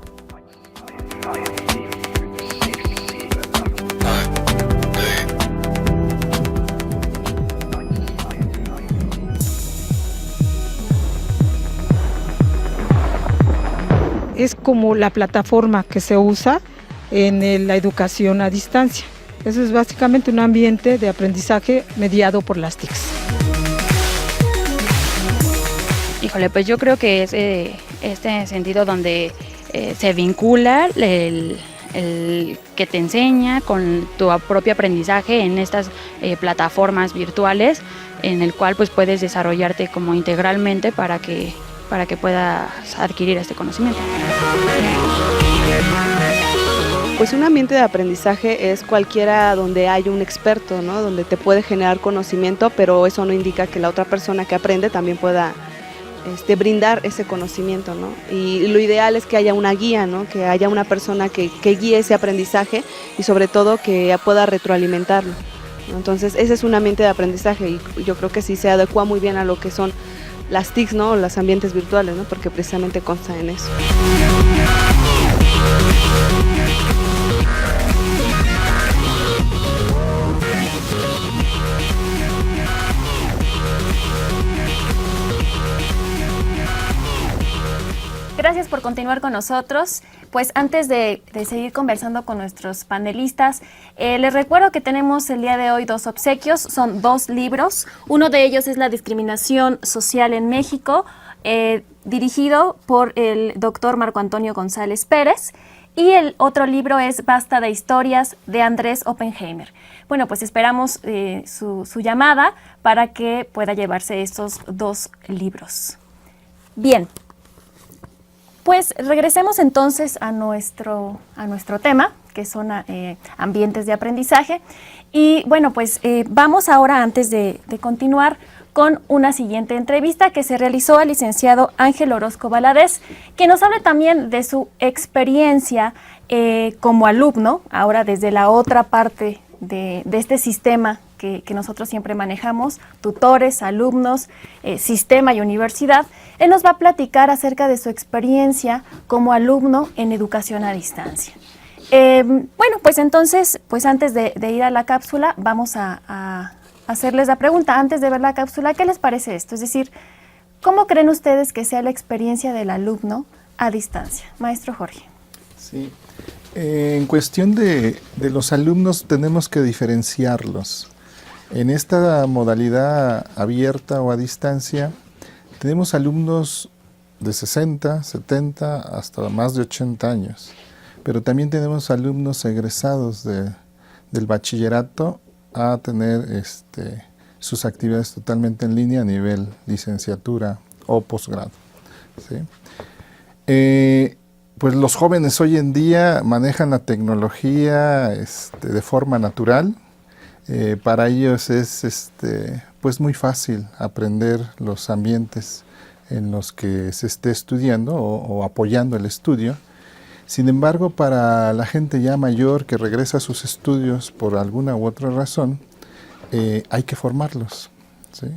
Es como la plataforma que se usa en la educación a distancia. Eso es básicamente un ambiente de aprendizaje mediado por las TICs. Híjole, pues yo creo que es este sentido donde se vincula el que te enseña con tu propio aprendizaje en estas plataformas virtuales, en el cual pues puedes desarrollarte como integralmente para que puedas adquirir este conocimiento. Pues un ambiente de aprendizaje es cualquiera donde hay un experto, ¿no? Donde te puede generar conocimiento, pero eso no indica que la otra persona que aprende también pueda brindar ese conocimiento, ¿no? Y lo ideal es que haya una guía, ¿no? Que haya una persona que guíe ese aprendizaje y sobre todo que pueda retroalimentarlo, ¿no? Entonces ese es un ambiente de aprendizaje y yo creo que sí se adecua muy bien a lo que son las TICs, ¿no? Los ambientes virtuales, ¿no? Porque precisamente consta en eso. Gracias por continuar con nosotros. Pues antes de seguir conversando con nuestros panelistas, les recuerdo que tenemos el día de hoy 2 obsequios, son 2 libros. Uno de ellos es La discriminación social en México, dirigido por el doctor Marco Antonio González Pérez. Y el otro libro es Basta de historias, de Andrés Oppenheimer. Bueno, pues esperamos su llamada para que pueda llevarse estos 2 libros. Bien, pues regresemos entonces a nuestro tema, que son ambientes de aprendizaje. Y bueno, pues vamos ahora, antes de continuar, con una siguiente entrevista que se realizó al licenciado Ángel Orozco Valadez, que nos habla también de su experiencia como alumno, ahora desde la otra parte de este sistema que nosotros siempre manejamos, tutores, alumnos, sistema y universidad. Él nos va a platicar acerca de su experiencia como alumno en educación a distancia. Bueno, pues entonces, pues antes de ir a la cápsula, vamos a hacerles la pregunta, antes de ver la cápsula, ¿qué les parece esto? Es decir, ¿cómo creen ustedes que sea la experiencia del alumno a distancia? Maestro Jorge. Sí, en cuestión de los alumnos tenemos que diferenciarlos. En esta modalidad abierta o a distancia, tenemos alumnos de 60, 70, hasta más de 80 años, pero también tenemos alumnos egresados del bachillerato a tener sus actividades totalmente en línea a nivel licenciatura o posgrado, ¿sí? Pues los jóvenes hoy en día manejan la tecnología de forma natural. Para ellos es pues muy fácil aprender los ambientes en los que se esté estudiando o apoyando el estudio. Sin embargo, para la gente ya mayor que regresa a sus estudios por alguna u otra razón, hay que formarlos, ¿sí?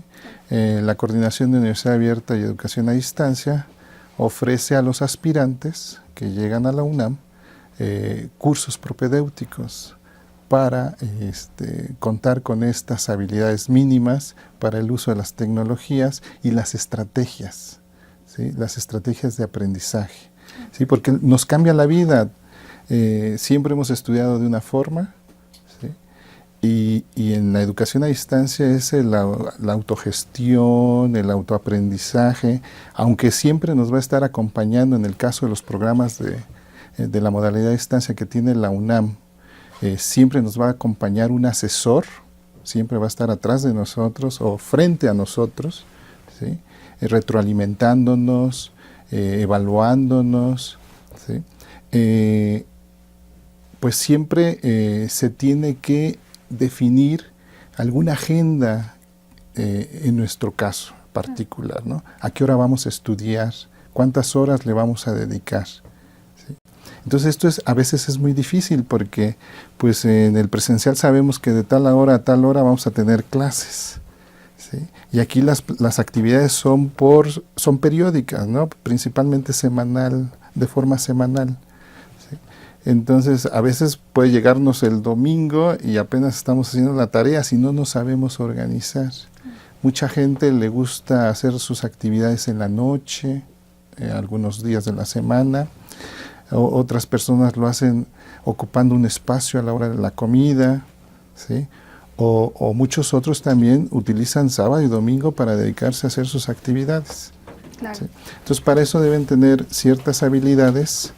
La Coordinación de Universidad Abierta y Educación a Distancia ofrece a los aspirantes que llegan a la UNAM cursos propedéuticos para contar con estas habilidades mínimas para el uso de las tecnologías y las estrategias, ¿sí? Las estrategias de aprendizaje. Sí, porque nos cambia la vida. Siempre hemos estudiado de una forma, ¿sí? y en la educación a distancia es la autogestión, el autoaprendizaje, aunque siempre nos va a estar acompañando en el caso de los programas de la modalidad a distancia que tiene la UNAM. Siempre nos va a acompañar un asesor, siempre va a estar atrás de nosotros o frente a nosotros, ¿sí? Retroalimentándonos, evaluándonos, ¿sí? Pues siempre se tiene que definir alguna agenda en nuestro caso particular, ¿no? ¿A qué hora vamos a estudiar? ¿Cuántas horas le vamos a dedicar? ¿Sí? Entonces esto a veces es muy difícil porque pues en el presencial sabemos que de tal hora a tal hora vamos a tener clases, ¿sí? Y aquí las actividades son periódicas, ¿no? Principalmente de forma semanal, ¿sí? Entonces a veces puede llegarnos el domingo y apenas estamos haciendo la tarea si no nos sabemos organizar. Mucha gente le gusta hacer sus actividades en la noche, algunos días de la semana. Otras personas lo hacen ocupando un espacio a la hora de la comida, ¿sí? O muchos otros también utilizan sábado y domingo para dedicarse a hacer sus actividades. Claro. ¿Sí? Entonces para eso deben tener ciertas habilidades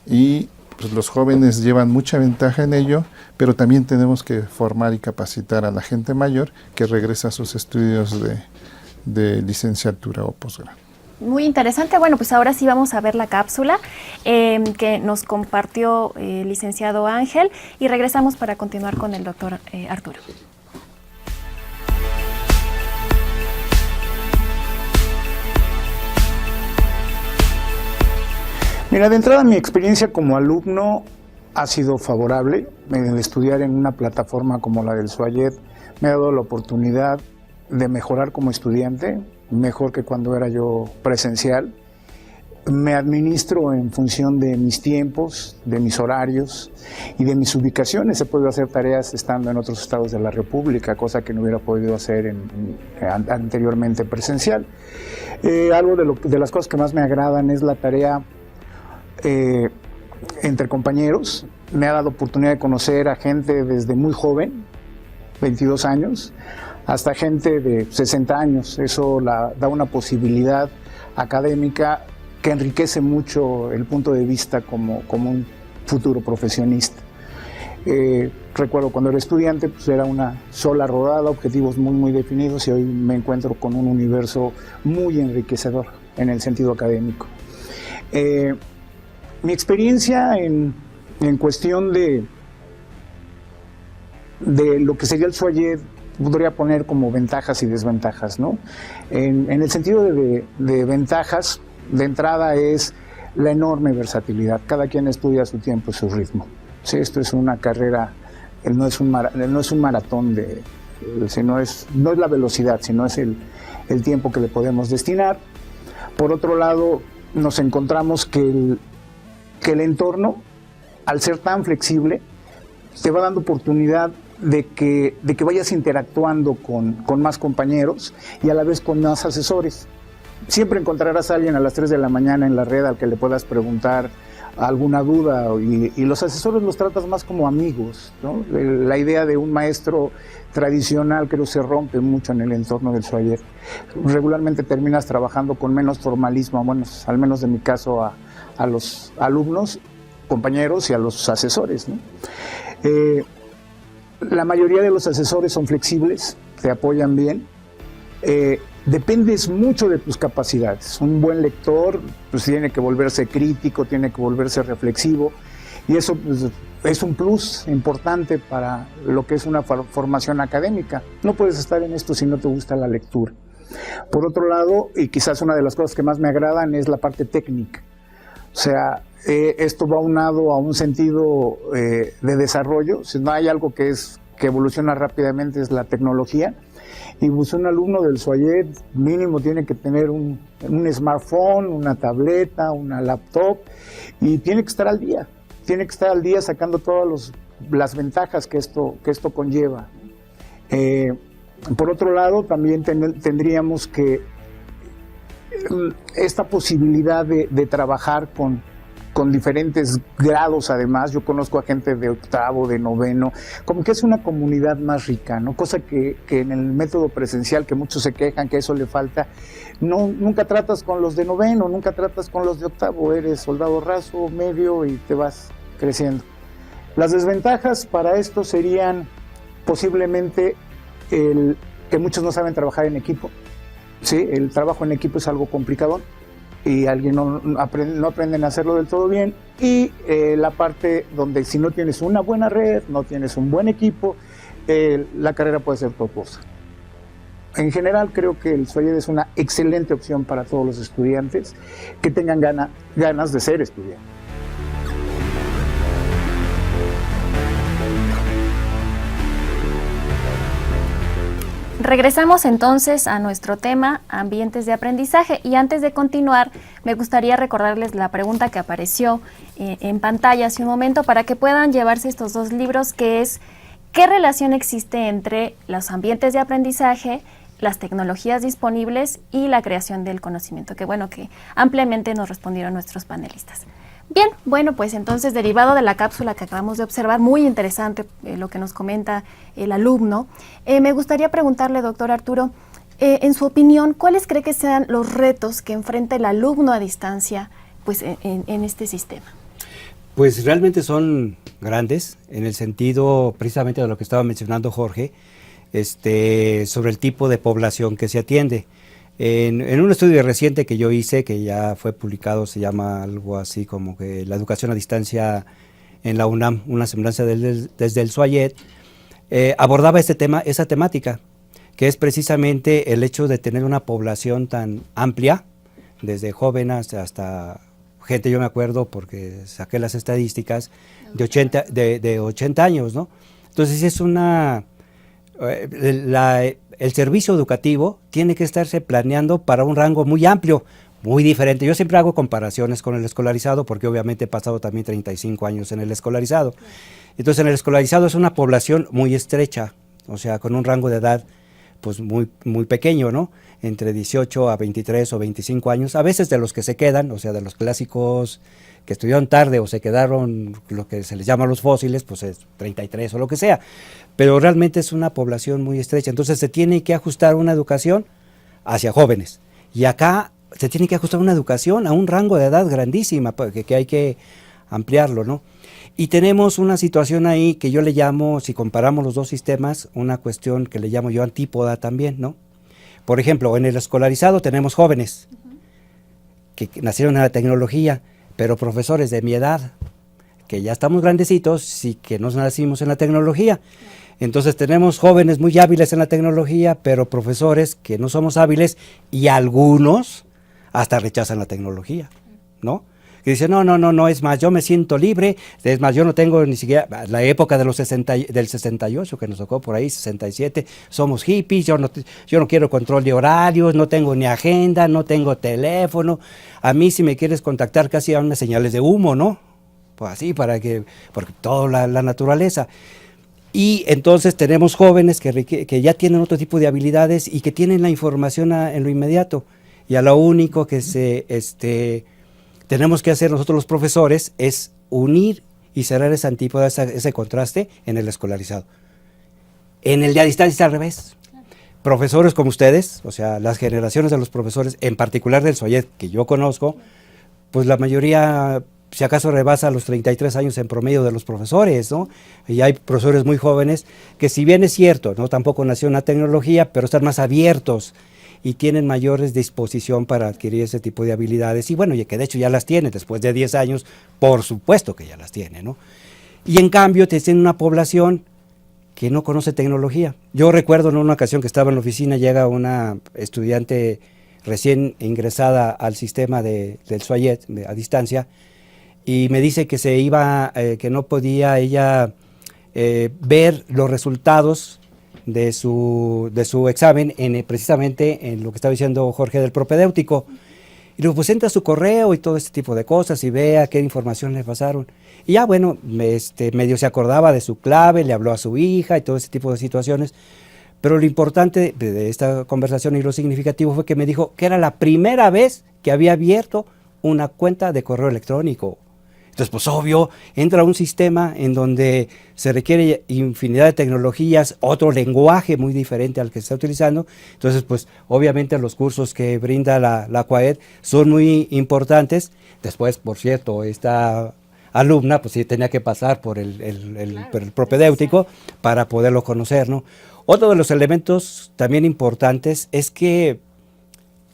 y pues, los jóvenes llevan mucha ventaja en ello, pero también tenemos que formar y capacitar a la gente mayor que regresa a sus estudios de licenciatura o posgrado. Muy interesante. Bueno, pues ahora sí vamos a ver la cápsula que nos compartió el licenciado Ángel y regresamos para continuar con el doctor Arturo. Mira, de entrada mi experiencia como alumno ha sido favorable. El estudiar en una plataforma como la del SUAYED me ha dado la oportunidad de mejorar como estudiante, mejor que cuando era yo presencial. me administro en función de mis tiempos, de mis horarios y de mis ubicaciones. He podido hacer tareas estando en otros estados de la República, cosa que no hubiera podido hacer anteriormente presencial. Algo de las cosas que más me agradan es la tarea entre compañeros. Me ha dado oportunidad de conocer a gente desde muy joven, 22 años, hasta gente de 60 años. Eso da una posibilidad académica que enriquece mucho el punto de vista como un futuro profesionista. Recuerdo cuando era estudiante, pues era una sola rodada, objetivos muy definidos, y hoy me encuentro con un universo muy enriquecedor en el sentido académico. Mi experiencia en cuestión de lo que sería el SUAYED podría poner como ventajas y desventajas, ¿no? En el sentido de ventajas, de entrada es la enorme versatilidad. Cada quien estudia a su tiempo y su ritmo. Sí, esto es una carrera, no es un maratón, no es la velocidad, sino es el tiempo que le podemos destinar. Por otro lado, nos encontramos que el entorno, al ser tan flexible, te va dando oportunidad de que vayas interactuando con más compañeros y a la vez con más asesores. Siempre encontrarás a alguien a las 3 de la mañana en la red al que le puedas preguntar alguna duda, y los asesores los tratas más como amigos, ¿no? La idea de un maestro tradicional creo se rompe mucho en el entorno del SUAYED. Regularmente terminas trabajando con menos formalismo, bueno, al menos en mi caso a los alumnos, compañeros y a los asesores, ¿no? La mayoría de los asesores son flexibles, te apoyan bien. Dependes mucho de tus capacidades. Un buen lector pues tiene que volverse crítico, tiene que volverse reflexivo, y eso pues, es un plus importante para lo que es una formación académica. No puedes estar en esto si no te gusta la lectura. Por otro lado, y quizás una de las cosas que más me agradan, es la parte técnica. O sea, esto va unado a un sentido de desarrollo. Si no hay algo que evoluciona rápidamente, es la tecnología. Y pues un alumno del SUAYED mínimo tiene que tener un smartphone, una tableta, una laptop, y tiene que estar al día. Tiene que estar al día sacando todas las ventajas que esto conlleva. Por otro lado, también tendríamos que esta posibilidad de trabajar con diferentes grados. Además, yo conozco a gente de 8º, de 9º, como que es una comunidad más rica, ¿no? Cosa que en el método presencial, que muchos se quejan que eso le falta, nunca tratas con los de 9º, nunca tratas con los de 8º, eres soldado raso, medio, y te vas creciendo. Las desventajas para esto serían posiblemente que muchos no saben trabajar en equipo. Sí, el trabajo en equipo es algo complicado y alguien no aprenden a hacerlo del todo bien, y la parte donde si no tienes una buena red, no tienes un buen equipo, la carrera puede ser tortuosa. En general creo que el SUAYED es una excelente opción para todos los estudiantes que tengan ganas de ser estudiantes. Regresamos entonces a nuestro tema, ambientes de aprendizaje, y antes de continuar me gustaría recordarles la pregunta que apareció en pantalla hace un momento para que puedan llevarse estos dos libros, que es ¿qué relación existe entre los ambientes de aprendizaje, las tecnologías disponibles y la creación del conocimiento? Que bueno, que ampliamente nos respondieron nuestros panelistas. Bien, bueno, pues entonces, derivado de la cápsula que acabamos de observar, muy interesante lo que nos comenta el alumno, me gustaría preguntarle, doctor Arturo, en su opinión, ¿cuáles cree que sean los retos que enfrenta el alumno a distancia pues, en este sistema? Pues realmente son grandes, en el sentido precisamente de lo que estaba mencionando Jorge, sobre el tipo de población que se atiende. En un estudio reciente que yo hice, que ya fue publicado, se llama algo así como que la educación a distancia en la UNAM, una semblanza desde el SUAYED, abordaba esa temática, que es precisamente el hecho de tener una población tan amplia, desde jóvenes hasta gente, yo me acuerdo porque saqué las estadísticas, de 80 años, ¿no? Entonces es el servicio educativo tiene que estarse planeando para un rango muy amplio, muy diferente. Yo siempre hago comparaciones con el escolarizado porque obviamente he pasado también 35 años en el escolarizado. Entonces en el escolarizado es una población muy estrecha, o sea, con un rango de edad pues muy pequeño, ¿no? Entre 18 a 23 o 25 años, a veces de los que se quedan, o sea, de los clásicos que estudiaron tarde o se quedaron, lo que se les llama los fósiles, pues es 33 o lo que sea, pero realmente es una población muy estrecha, entonces se tiene que ajustar una educación hacia jóvenes, y acá se tiene que ajustar una educación a un rango de edad grandísima, que hay que ampliarlo, ¿no? Y tenemos una situación ahí que yo le llamo, si comparamos los dos sistemas, una cuestión que le llamo yo antípoda también, ¿no? Por ejemplo, en el escolarizado tenemos jóvenes que nacieron en la tecnología, pero profesores de mi edad, que ya estamos grandecitos y que no nacimos en la tecnología. Entonces tenemos jóvenes muy hábiles en la tecnología, pero profesores que no somos hábiles y algunos hasta rechazan la tecnología, ¿no? Que dicen, no, es más, yo me siento libre, es más, yo no tengo ni siquiera, la época de del 68, que nos tocó por ahí, 67, somos hippies, yo no quiero control de horarios, no tengo ni agenda, no tengo teléfono, a mí si me quieres contactar casi a unas señales de humo, ¿no? Pues así, porque toda la naturaleza. Y entonces tenemos jóvenes que ya tienen otro tipo de habilidades y que tienen la información en lo inmediato, y a lo único que tenemos que hacer nosotros los profesores es unir y cerrar esa antípoda, ese contraste en el escolarizado. En el de a distancia está al revés. Profesores como ustedes, o sea, las generaciones de los profesores, en particular del SOAYED que yo conozco, pues la mayoría, si acaso rebasa los 33 años en promedio de los profesores, ¿no? Y hay profesores muy jóvenes que, si bien es cierto, no tampoco nació en la tecnología, pero están más abiertos y tienen mayores disposición para adquirir ese tipo de habilidades, y bueno, y que de hecho ya las tienen, después de 10 años, por supuesto que ya las tiene, ¿no? Y en cambio tienen una población que no conoce tecnología. Yo recuerdo en una ocasión que estaba en la oficina, llega una estudiante recién ingresada al sistema del SOAYED a distancia, y me dice que que no podía ella ver los resultados de su examen precisamente en lo que estaba diciendo Jorge del propedéutico. Y luego pues entra a su correo y todo este tipo de cosas y vea qué información le pasaron. Y ya bueno, medio se acordaba de su clave, le habló a su hija y todo ese tipo de situaciones. Pero lo importante de esta conversación y lo significativo fue que me dijo que era la primera vez que había abierto una cuenta de correo electrónico. Entonces, pues obvio, entra un sistema en donde se requiere infinidad de tecnologías, otro lenguaje muy diferente al que se está utilizando. Entonces, pues obviamente los cursos que brinda la CUAED son muy importantes. Después, por cierto, esta alumna pues sí tenía que pasar por el propedéutico para poderlo conocer, ¿no? Otro de los elementos también importantes es que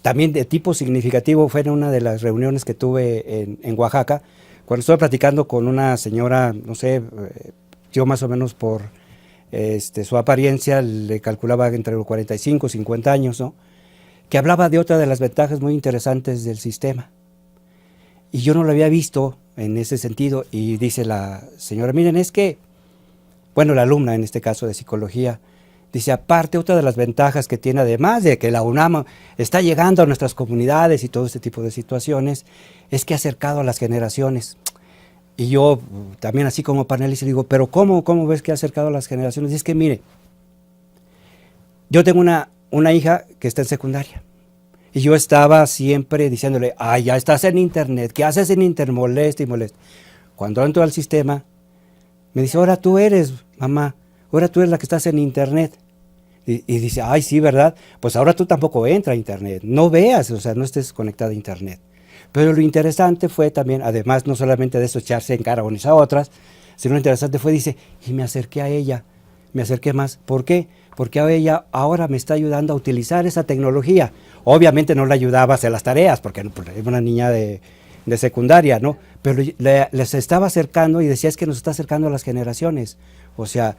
también de tipo significativo fue en una de las reuniones que tuve en Oaxaca, cuando estuve platicando con una señora, no sé, yo más o menos por su apariencia le calculaba entre los 45 y 50 años, ¿no? Que hablaba de otra de las ventajas muy interesantes del sistema. Y yo no lo había visto en ese sentido, y dice la señora, miren, es que, bueno, la alumna en este caso de psicología, dice, aparte, otra de las ventajas que tiene, además de que la UNAM está llegando a nuestras comunidades y todo este tipo de situaciones, es que ha acercado a las generaciones. Y yo también, así como panelista, digo, pero ¿cómo ves que ha acercado a las generaciones? Y es que, mire, yo tengo una hija que está en secundaria, y yo estaba siempre diciéndole, ay, ya estás en internet, ¿qué haces en internet? Molesta y molesta. Cuando entro al sistema, me dice, ahora tú eres, mamá, ahora tú eres la que estás en internet. Y dice, ay, sí, ¿verdad? Pues ahora tú tampoco entras a internet, no veas, o sea, no estés conectada a internet. Pero lo interesante fue también, además, no solamente de eso, echarse en cara unas a otras, sino lo interesante fue, dice, y me acerqué a ella, me acerqué más. ¿Por qué? Porque a ella ahora me está ayudando a utilizar esa tecnología. Obviamente no le ayudaba a hacer las tareas, porque es una niña de secundaria, ¿no? Pero les estaba acercando, y decía, es que nos está acercando a las generaciones. O sea,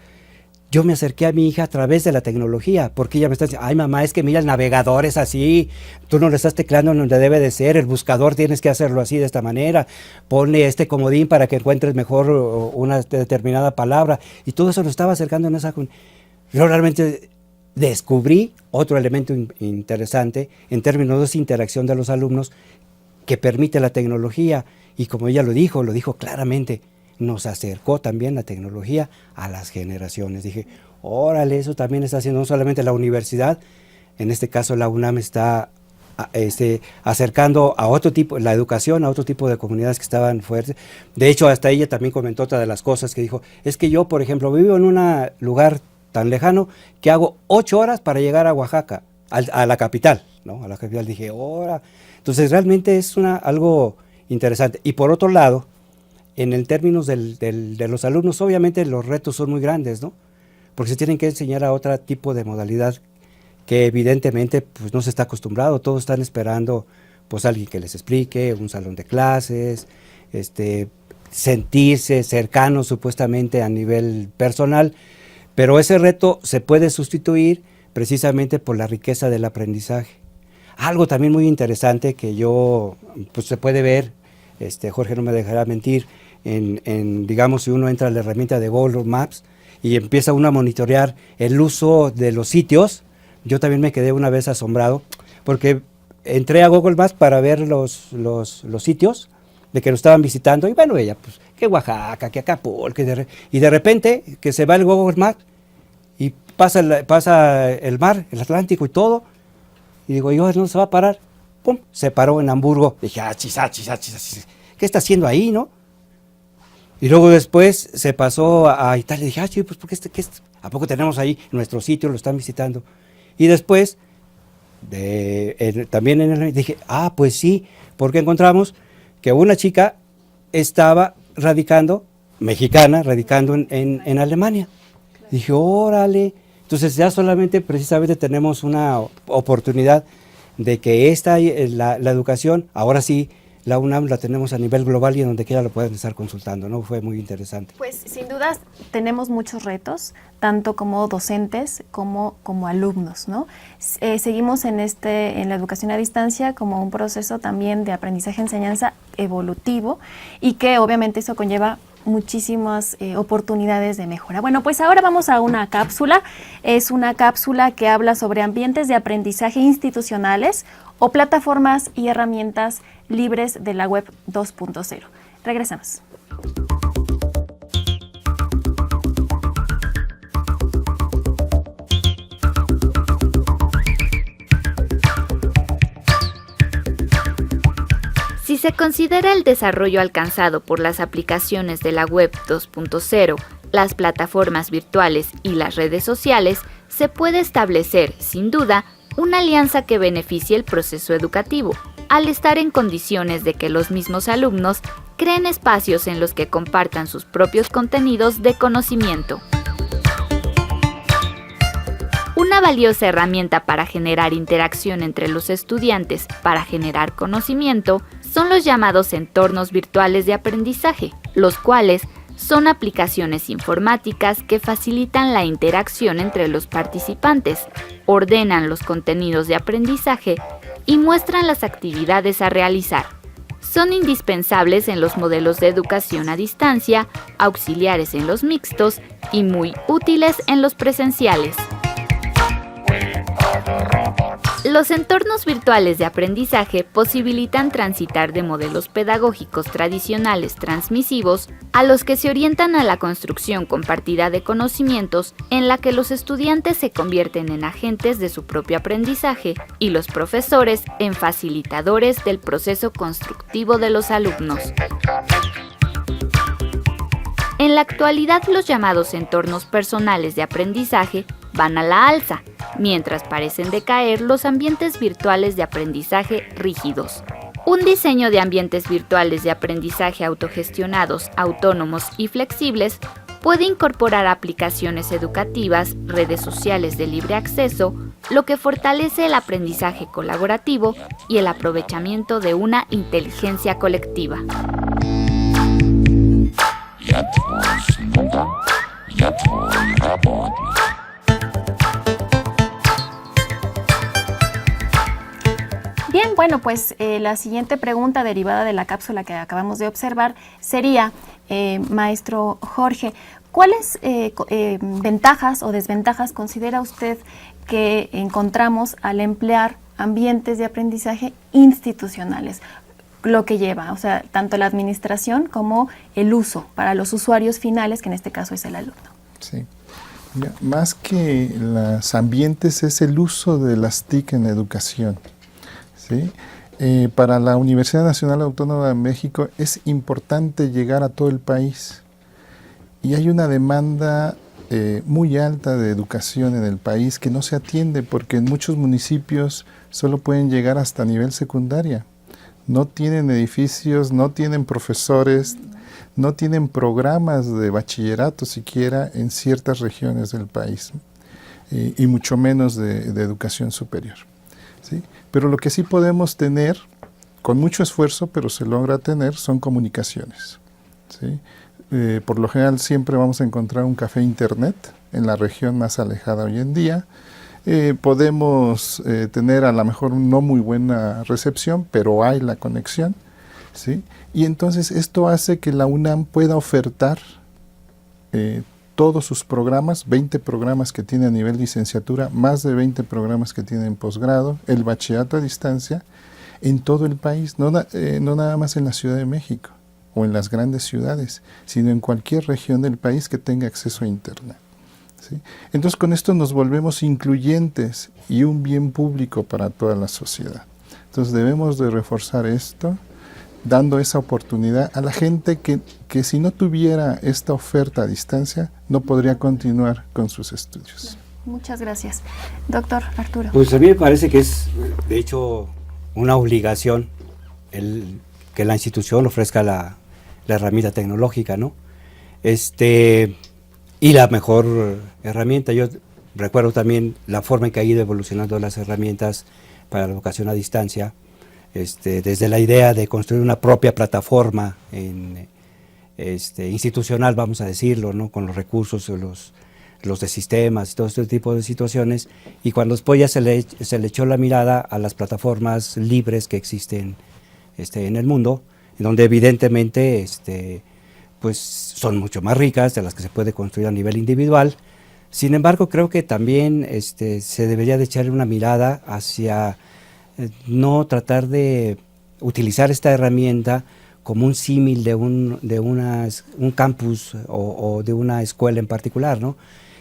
yo me acerqué a mi hija a través de la tecnología, porque ella me está diciendo, ay mamá, es que mira, el navegador es así, tú no le estás tecleando donde debe de ser, el buscador tienes que hacerlo así, de esta manera, ponle este comodín para que encuentres mejor una determinada palabra, y todo eso lo estaba acercando en esa... Yo realmente descubrí otro elemento interesante en términos de interacción de los alumnos que permite la tecnología, y como ella lo dijo claramente, nos acercó también la tecnología a las generaciones. Dije, órale, eso también está haciendo no solamente la universidad, en este caso la UNAM está acercando a otro tipo, la educación a otro tipo de comunidades que estaban fuertes. De hecho, hasta ella también comentó otra de las cosas que dijo, es que yo, por ejemplo, vivo en un lugar tan lejano que hago 8 horas para llegar a Oaxaca, a la capital, ¿no? A la capital. Dije, ¡ora! Entonces, realmente es algo interesante. Y por otro lado, en el términos de los alumnos, obviamente los retos son muy grandes, ¿no? Porque se tienen que enseñar a otro tipo de modalidad que evidentemente pues no se está acostumbrado. Todos están esperando pues alguien que les explique, un salón de clases, sentirse cercanos supuestamente a nivel personal, pero ese reto se puede sustituir precisamente por la riqueza del aprendizaje. Algo también muy interesante que pues se puede ver, Jorge no me dejará mentir, digamos, si uno entra a la herramienta de Google Maps y empieza uno a monitorear el uso de los sitios. Yo también me quedé una vez asombrado, porque entré a Google Maps para ver los sitios de que nos estaban visitando, y bueno, ella, pues, que Oaxaca, que Acapulco, y de repente, que se va el Google Maps, y pasa el mar, el Atlántico y todo, y digo, yo, ¿no se va a parar? Pum, se paró en Hamburgo. Dije, achis, ¿qué está haciendo ahí, no? Y luego después se pasó a Italia, dije, pues, ¿por qué ¿a poco tenemos ahí nuestro sitio, lo están visitando? Y después, también dije, pues sí, porque encontramos que una chica estaba mexicana, radicando en Alemania. Dije, órale. Entonces ya solamente precisamente tenemos una oportunidad de que la educación, ahora sí, la UNAM la tenemos a nivel global y en donde quiera lo pueden estar consultando, ¿no? Fue muy interesante. Pues sin duda tenemos muchos retos, tanto como docentes como alumnos, ¿no? Seguimos en la educación a distancia como un proceso también de aprendizaje-enseñanza evolutivo, y que obviamente eso conlleva muchísimas oportunidades de mejora. Bueno, pues ahora vamos a una cápsula. Es una cápsula que habla sobre ambientes de aprendizaje institucionales o plataformas y herramientas libres de la web 2.0. Regresamos. Si se considera el desarrollo alcanzado por las aplicaciones de la web 2.0, las plataformas virtuales y las redes sociales, se puede establecer, sin duda, una alianza que beneficie el proceso educativo, al estar en condiciones de que los mismos alumnos creen espacios en los que compartan sus propios contenidos de conocimiento. Una valiosa herramienta para generar interacción entre los estudiantes para generar conocimiento son los llamados entornos virtuales de aprendizaje, los cuales son aplicaciones informáticas que facilitan la interacción entre los participantes, ordenan los contenidos de aprendizaje y muestran las actividades a realizar. Son indispensables en los modelos de educación a distancia, auxiliares en los mixtos y muy útiles en los presenciales. Los entornos virtuales de aprendizaje posibilitan transitar de modelos pedagógicos tradicionales transmisivos a los que se orientan a la construcción compartida de conocimientos, en la que los estudiantes se convierten en agentes de su propio aprendizaje y los profesores en facilitadores del proceso constructivo de los alumnos. En la actualidad, los llamados entornos personales de aprendizaje van a la alza, mientras parecen decaer los ambientes virtuales de aprendizaje rígidos. Un diseño de ambientes virtuales de aprendizaje autogestionados, autónomos y flexibles puede incorporar aplicaciones educativas, redes sociales de libre acceso, lo que fortalece el aprendizaje colaborativo y el aprovechamiento de una inteligencia colectiva. Bien, bueno, pues la siguiente pregunta derivada de la cápsula que acabamos de observar sería, maestro Jorge, ¿Cuáles ventajas o desventajas considera usted que encontramos al emplear ambientes de aprendizaje institucionales? Lo que lleva, o sea, tanto la administración como el uso para los usuarios finales, que en este caso es el alumno. Sí. Mira, más que los ambientes es el uso de las TIC en educación, ¿sí? Para la Universidad Nacional Autónoma de México es importante llegar a todo el país y hay una demanda muy alta de educación en el país que no se atiende porque en muchos municipios solo pueden llegar hasta nivel secundaria. No tienen edificios, no tienen profesores, no tienen programas de bachillerato siquiera en ciertas regiones del país y mucho menos de educación superior, ¿sí? Pero lo que sí podemos tener, con mucho esfuerzo, pero se logra tener, son comunicaciones, ¿sí? Por lo general siempre vamos a encontrar un café internet en la región más alejada hoy en día. Podemos tener a lo mejor no muy buena recepción, pero hay la conexión, ¿sí? Y entonces esto hace que la UNAM pueda ofertar todos sus programas, 20 programas que tiene a nivel licenciatura, más de 20 programas que tiene en posgrado, el bachillerato a distancia, en todo el país, no nada más en la Ciudad de México o en las grandes ciudades, sino en cualquier región del país que tenga acceso a Internet. ¿Sí? Entonces con esto nos volvemos incluyentes y un bien público para toda la sociedad. Entonces debemos de reforzar esto, dando esa oportunidad a la gente que si no tuviera esta oferta a distancia, no podría continuar con sus estudios. Muchas gracias. Doctor Arturo. Pues a mí me parece que es, de hecho, una obligación que la institución ofrezca la herramienta tecnológica, ¿no? Y la mejor herramienta. Yo recuerdo también la forma en que ha ido evolucionando las herramientas para la educación a distancia, desde la idea de construir una propia plataforma institucional, vamos a decirlo, ¿no? Con los recursos, los de sistemas y todo este tipo de situaciones, y cuando después ya se le echó la mirada a las plataformas libres que existen en el mundo, donde evidentemente pues son mucho más ricas de las que se puede construir a nivel individual. Sin embargo, creo que también se debería de echarle una mirada hacia no tratar de utilizar esta herramienta como un símil de un campus o de una escuela en particular, ¿no?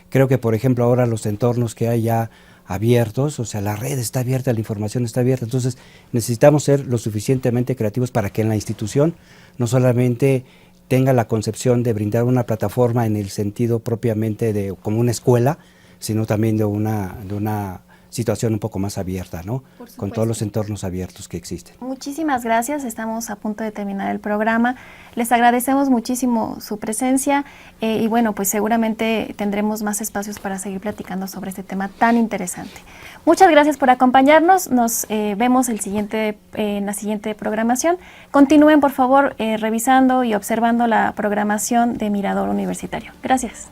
Creo que, por ejemplo, ahora los entornos que hay ya abiertos, o sea, la red está abierta, la información está abierta, entonces necesitamos ser lo suficientemente creativos para que en la institución no solamente tenga la concepción de brindar una plataforma en el sentido propiamente como una escuela, sino también de una situación un poco más abierta, ¿no? Con todos los entornos abiertos que existen. Muchísimas gracias, estamos a punto de terminar el programa. Les agradecemos muchísimo su presencia y bueno, pues seguramente tendremos más espacios para seguir platicando sobre este tema tan interesante. Muchas gracias por acompañarnos, nos vemos en la siguiente programación. Continúen por favor revisando y observando la programación de Mirador Universitario. Gracias.